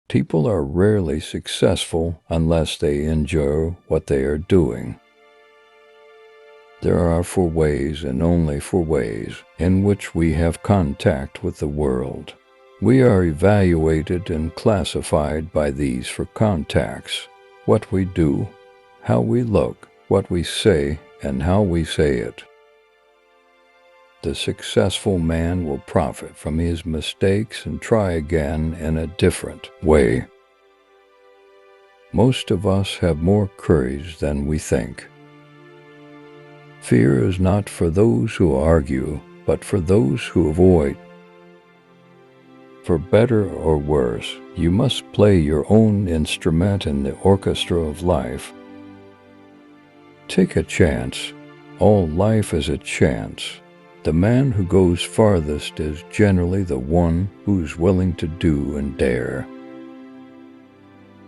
People are rarely successful unless they enjoy what they are doing. There are 4 ways, and only 4 ways, in which we have contact with the world. We are evaluated and classified by these 4 contacts: what we do, how we look, what we say, and how we say it. The successful man will profit from his mistakes and try again in a different way. Most of us have more courage than we think. Fear is not for those who argue, but for those who avoid. For better or worse, you must play your own instrument in the orchestra of life. Take a chance. All life is a chance. The man who goes farthest is generally the one who's willing to do and dare.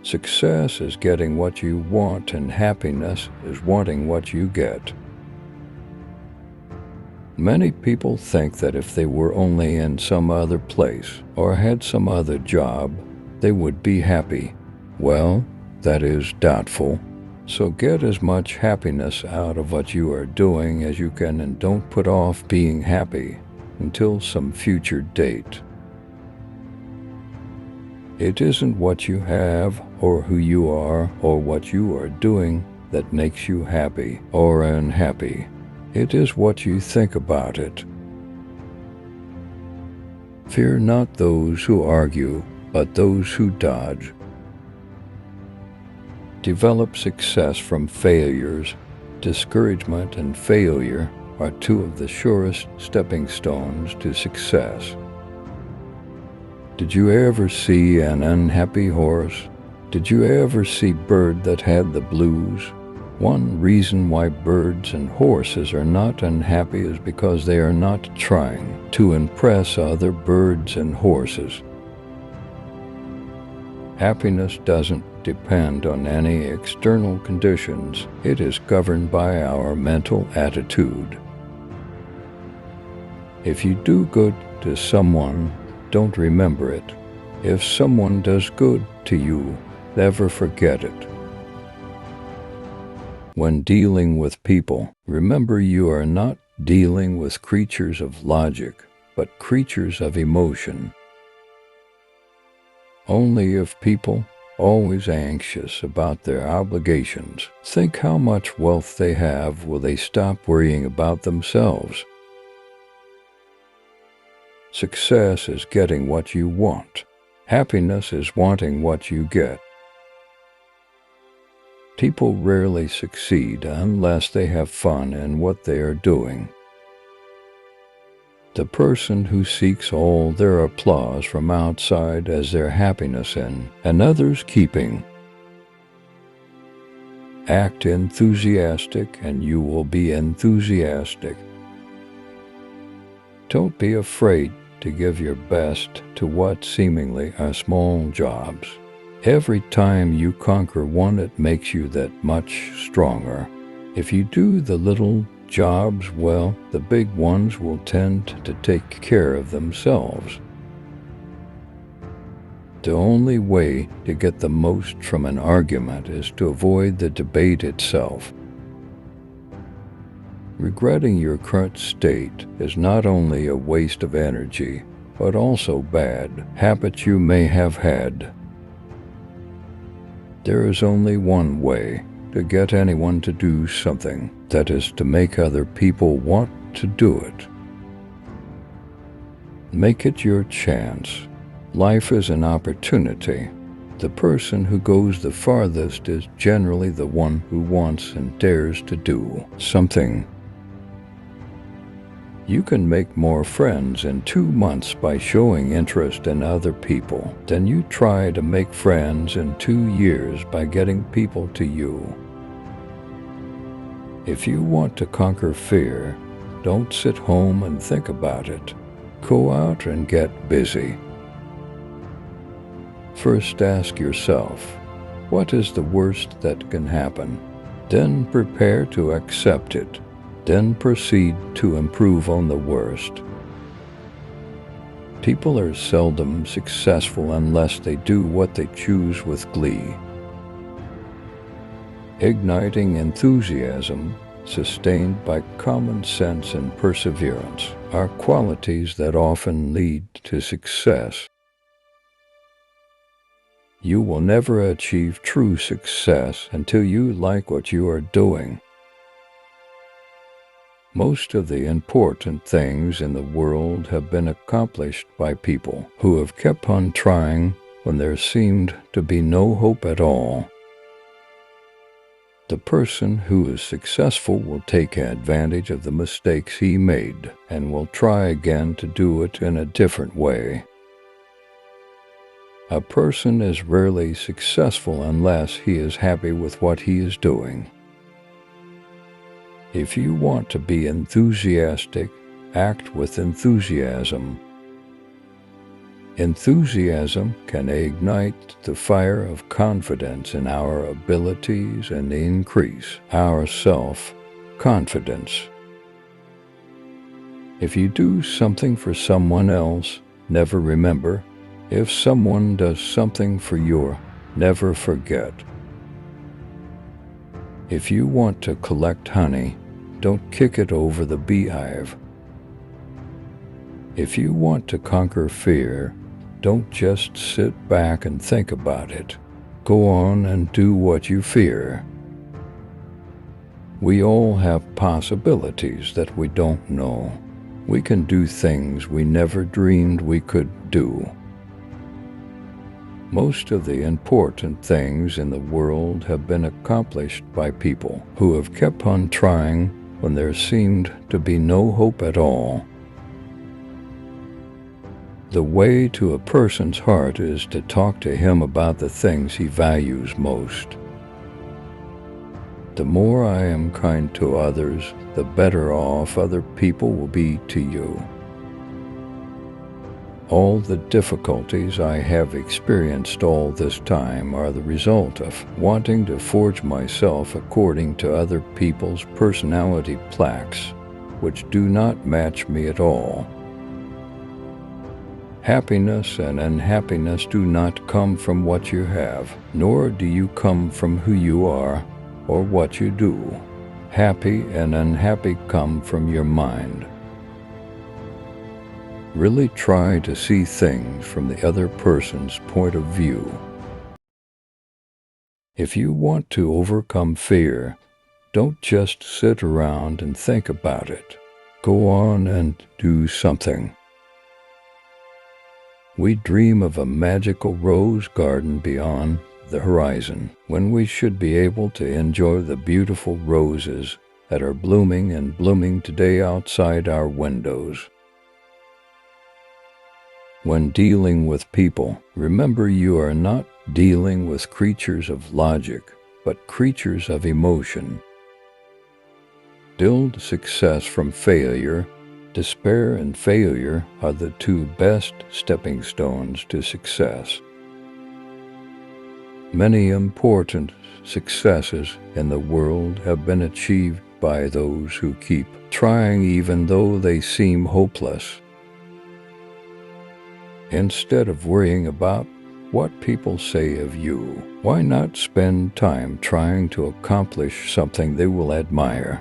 Success is getting what you want, and happiness is wanting what you get. Many people think that if they were only in some other place or had some other job, they would be happy. Well, that is doubtful. So get as much happiness out of what you are doing as you can, and don't put off being happy until some future date. It isn't what you have or who you are or what you are doing that makes you happy or unhappy. It is what you think about it. Fear not those who argue, but those who dodge. Develop success from failures. Discouragement and failure are 2 of the surest stepping stones to success. Did you ever see an unhappy horse? Did you ever see a bird that had the blues? One reason why birds and horses are not unhappy is because they are not trying to impress other birds and horses. Happiness doesn't depend on any external conditions. It is governed by our mental attitude. If you do good to someone, don't remember it. If someone does good to you, never forget it. When dealing with people, remember you are not dealing with creatures of logic, but creatures of emotion. Only if people always anxious about their obligations think how much wealth they have, will they stop worrying about themselves. Success is getting what you want. Happiness is wanting what you get. People rarely succeed unless they have fun in what they are doing. The person who seeks all their applause from outside as their happiness in, and others keeping. Act enthusiastic and you will be enthusiastic. Don't be afraid to give your best to what seemingly are small jobs. Every time you conquer one, it makes you that much stronger. If you do the little jobs well, the big ones will tend to take care of themselves. The only way to get the most from an argument is to avoid the debate itself. Regretting your current state is not only a waste of energy, but also bad habits you may have had. There is only one way to get anyone to do something, that is to make other people want to do it. Make it your chance. Life is an opportunity. The person who goes the farthest is generally the one who wants and dares to do something. You can make more friends in 2 months by showing interest in other people than you try to make friends in 2 years by getting people to you. If you want to conquer fear, don't sit home and think about it. Go out and get busy. First ask yourself, what is the worst that can happen? Then prepare to accept it. Then proceed to improve on the worst. People are seldom successful unless they do what they choose with glee. Igniting enthusiasm, sustained by common sense and perseverance, are qualities that often lead to success. You will never achieve true success until you like what you are doing. Most of the important things in the world have been accomplished by people who have kept on trying when there seemed to be no hope at all. The person who is successful will take advantage of the mistakes he made and will try again to do it in a different way. A person is rarely successful unless he is happy with what he is doing. If you want to be enthusiastic, act with enthusiasm. Enthusiasm can ignite the fire of confidence in our abilities and increase our self-confidence. If you do something for someone else, never remember. If someone does something for you, never forget. If you want to collect honey, don't kick it over the beehive. If you want to conquer fear, don't just sit back and think about it. Go on and do what you fear. We all have possibilities that we don't know. We can do things we never dreamed we could do. Most of the important things in the world have been accomplished by people who have kept on trying when there seemed to be no hope at all. The way to a person's heart is to talk to him about the things he values most. The more I am kind to others, the better off other people will be to you. All the difficulties I have experienced all this time are the result of wanting to forge myself according to other people's personality plaques, which do not match me at all. Happiness and unhappiness do not come from what you have, nor do you come from who you are or what you do. Happy and unhappy come from your mind. Really try to see things from the other person's point of view. If you want to overcome fear, don't just sit around and think about it. Go on and do something. We dream of a magical rose garden beyond the horizon, when we should be able to enjoy the beautiful roses that are blooming and blooming today outside our windows. When dealing with people, remember you are not dealing with creatures of logic, but creatures of emotion. Build success from failure. Despair and failure are the two best stepping stones to success. Many important successes in the world have been achieved by those who keep trying even though they seem hopeless. Instead of worrying about what people say of you, why not spend time trying to accomplish something they will admire?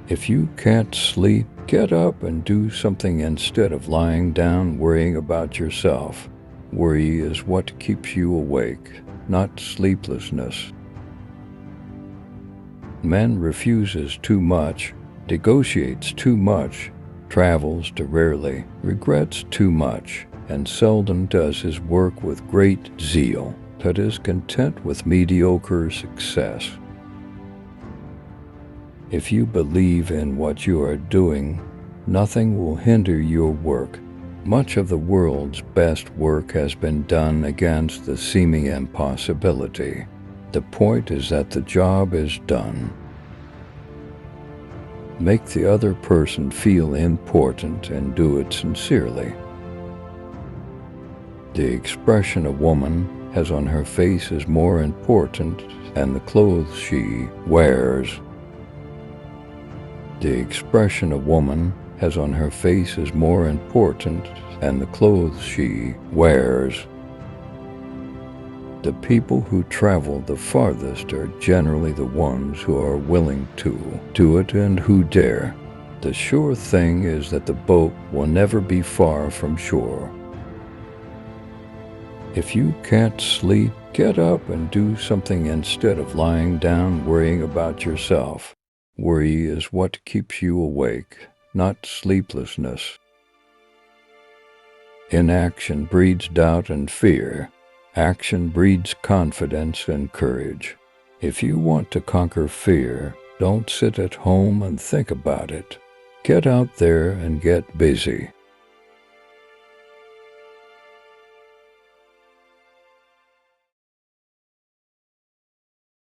If you can't sleep, get up and do something instead of lying down worrying about yourself. Worry is what keeps you awake, not sleeplessness. Man refuses too much, negotiates too much, travels too rarely, regrets too much, and seldom does his work with great zeal, but is content with mediocre success. If you believe in what you are doing, nothing will hinder your work. Much of the world's best work has been done against the seeming impossibility. The point is that the job is done. Make the other person feel important and do it sincerely. The expression a woman has on her face is more important than the clothes she wears. The expression a woman has on her face is more important than the clothes she wears. The people who travel the farthest are generally the ones who are willing to do it and who dare. The sure thing is that the boat will never be far from shore. If you can't sleep, get up and do something instead of lying down worrying about yourself. Worry is what keeps you awake, not sleeplessness. Inaction breeds doubt and fear. Action breeds confidence and courage. If you want to conquer fear, don't sit at home and think about it. Get out there and get busy.